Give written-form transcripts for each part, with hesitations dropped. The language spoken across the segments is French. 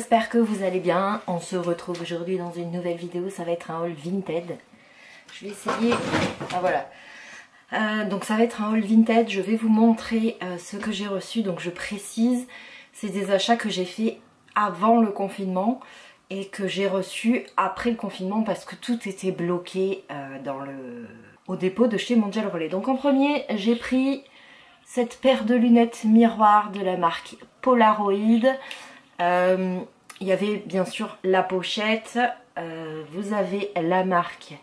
j'espère que vous allez bien. On se retrouve aujourd'hui dans une nouvelle vidéo, ça va être un haul Vinted. Je vais essayer, voilà. Donc ça va être un haul Vinted, je vais vous montrer ce que j'ai reçu. Donc je précise, c'est des achats que j'ai fait avant le confinement et que j'ai reçu après le confinement parce que tout était bloqué au dépôt de chez Mondial Relais. Donc en premier, j'ai pris cette paire de lunettes miroir de la marque Polaroid. Il y avait bien sûr la pochette, vous avez la marque,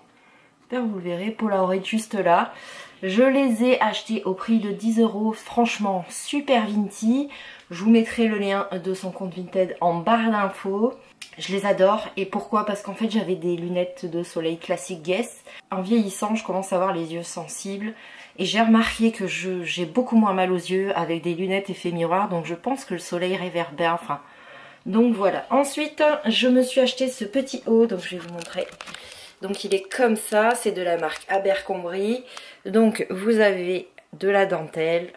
j'espère que vous le verrez, Polaroid juste là. Je les ai achetés au prix de 10 €, franchement super Vinti. Je vous mettrai le lien de son compte Vinted en barre d'infos. Je les adore. Et pourquoi? Parce qu'en fait j'avais des lunettes de soleil classique Guess. En vieillissant je commence à avoir les yeux sensibles. Et j'ai remarqué que j'ai beaucoup moins mal aux yeux avec des lunettes effet miroir. Donc je pense que le soleil réverbère. Enfin, donc voilà. Ensuite je me suis acheté ce petit haut. Donc je vais vous montrer. Donc il est comme ça. C'est de la marque Abercrombie. Donc vous avez de la dentelle.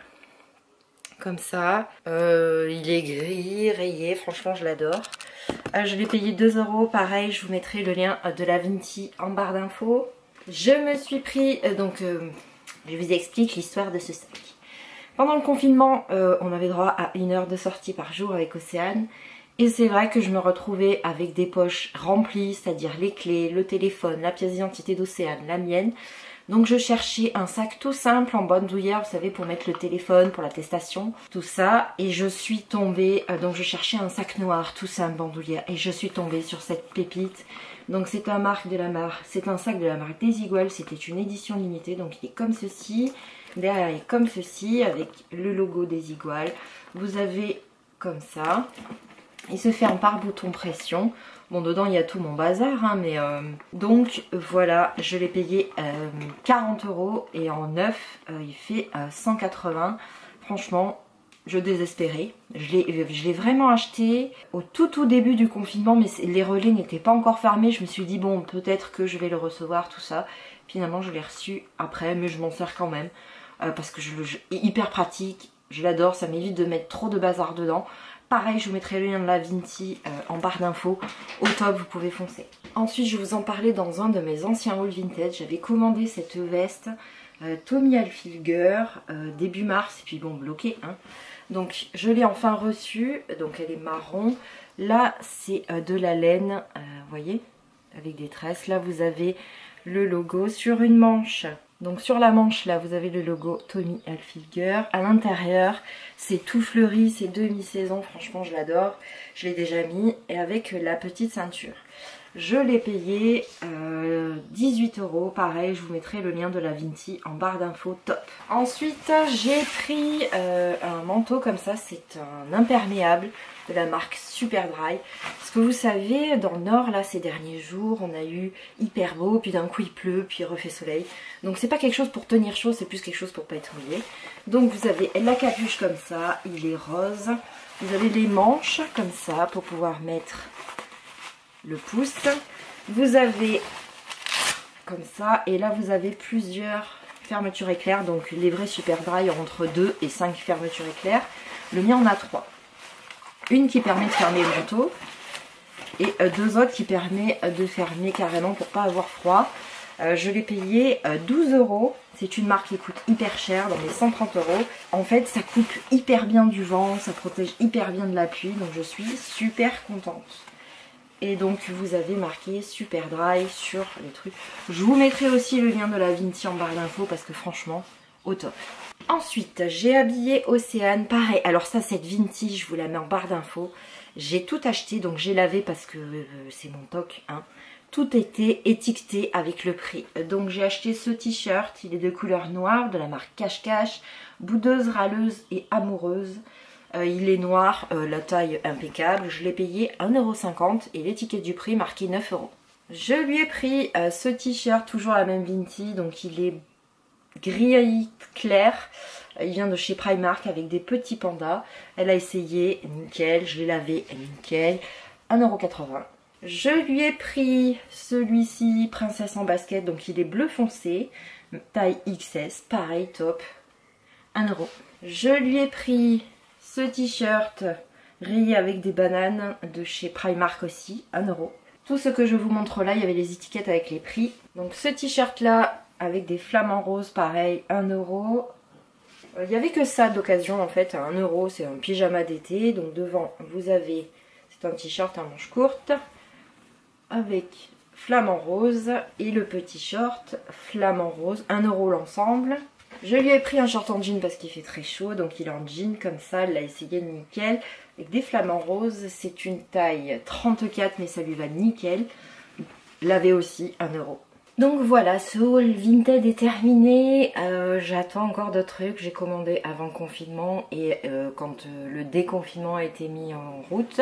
Comme ça. Il est gris, rayé. Franchement je l'adore. Je l'ai payé 2 €. Pareil, je vous mettrai le lien de la Vinti en barre d'infos. Je me suis pris... je vous explique l'histoire de ce sac. Pendant le confinement, on avait droit à 1 heure de sortie par jour avec Océane. Et c'est vrai que je me retrouvais avec des poches remplies, c'est-à-dire les clés, le téléphone, la pièce d'identité d'Océane, la mienne. Donc je cherchais un sac tout simple en bandoulière, vous savez, pour mettre le téléphone, pour l'attestation, tout ça. Et je suis tombée, donc je cherchais un sac noir tout simple bandoulière. Et je suis tombée sur cette pépite. Donc c'est un sac de la marque Desigual, c'était une édition limitée. Donc il est comme ceci, derrière il est comme ceci, avec le logo Desigual. Vous avez comme ça, il se ferme par bouton pression. Bon, dedans il y a tout mon bazar, hein, mais donc voilà, je l'ai payé 40 € et en neuf il fait 180. Franchement, je désespérais. Je l'ai vraiment acheté au tout début du confinement, mais les relais n'étaient pas encore fermés. Je me suis dit bon, peut-être que je vais le recevoir, tout ça. Finalement, je l'ai reçu après, mais je m'en sers quand même parce que est hyper pratique. Je l'adore, ça m'évite de mettre trop de bazar dedans. Pareil, je vous mettrai le lien de la Vinti en barre d'infos. Au top, vous pouvez foncer. Ensuite, je vous en parlais dans un de mes anciens hauls Vinted. J'avais commandé cette veste Tommy Hilfiger début mars, et puis bon, bloqué. Hein. Donc, je l'ai enfin reçue. Donc, elle est marron. Là, c'est de la laine, vous voyez, avec des tresses. Là, vous avez le logo sur une manche. Donc sur la manche là vous avez le logo Tommy Hilfiger. À l'intérieur c'est tout fleuri, c'est demi-saison, franchement je l'adore. Je l'ai déjà mis et avec la petite ceinture. Je l'ai payé 18 €. Pareil, je vous mettrai le lien de la Vinti en barre d'infos, top. Ensuite j'ai pris un manteau comme ça, c'est un imperméable de la marque Superdry. Parce que vous savez, dans le nord, là, ces derniers jours, on a eu hyper beau, puis d'un coup il pleut, puis il refait soleil. Donc c'est pas quelque chose pour tenir chaud, c'est plus quelque chose pour pas être mouillé. Donc vous avez la capuche comme ça, il est rose. Vous avez les manches comme ça pour pouvoir mettre le pouce. Vous avez comme ça, et là vous avez plusieurs fermetures éclair. Donc les vrais Superdry ont entre 2 et 5 fermetures éclair. Le mien en a 3. Une qui permet de fermer le manteau et 2 autres qui permet de fermer carrément pour pas avoir froid. Je l'ai payé 12 €. C'est une marque qui coûte hyper cher, dans les 130 €. En fait, ça coupe hyper bien du vent, ça protège hyper bien de la pluie, donc je suis super contente. Et donc vous avez marqué Superdry sur les trucs. Je vous mettrai aussi le lien de la Vinti en barre d'infos parce que franchement, au top. Ensuite, j'ai habillé Océane, pareil. Alors ça, cette Vinti, je vous la mets en barre d'infos. J'ai tout acheté, donc j'ai lavé parce que c'est mon toc. Hein. Tout était étiqueté avec le prix. Donc j'ai acheté ce t-shirt, il est de couleur noire, de la marque Cache-Cache, boudeuse, râleuse et amoureuse. Il est noir, la taille impeccable. Je l'ai payé 1,50 € et l'étiquette du prix marqué 9 €. Je lui ai pris ce t-shirt, toujours la même Vinti, donc il est gris clair, il vient de chez Primark avec des petits pandas. Elle a essayé, nickel, je l'ai lavé, nickel, 1,80 €. Je lui ai pris celui-ci, princesse en basket, donc il est bleu foncé, taille XS, pareil, top, 1 €. Je lui ai pris ce t-shirt rayé avec des bananes de chez Primark aussi, 1 €. Tout ce que je vous montre là, il y avait les étiquettes avec les prix. Donc ce t-shirt là, avec des flamants roses, pareil, 1 €. Il n'y avait que ça d'occasion en fait, à 1 €, c'est un pyjama d'été. Donc devant, vous avez, c'est un t-shirt à manches courtes, avec flamant rose, et le petit short flamant rose, 1 € l'ensemble. Je lui ai pris un short en jean parce qu'il fait très chaud, donc il est en jean comme ça, il l'a essayé nickel. Avec des flamants roses, c'est une taille 34 mais ça lui va nickel. L'avait aussi 1 €. Donc voilà, ce haul Vinted est terminé. J'attends encore d'autres trucs. J'ai commandé avant le confinement et quand le déconfinement a été mis en route.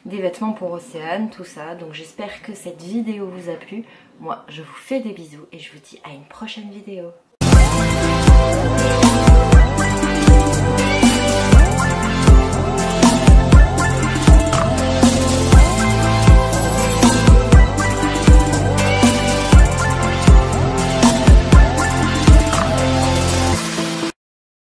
Des vêtements pour Océane, tout ça. Donc j'espère que cette vidéo vous a plu. Moi, je vous fais des bisous et je vous dis à une prochaine vidéo.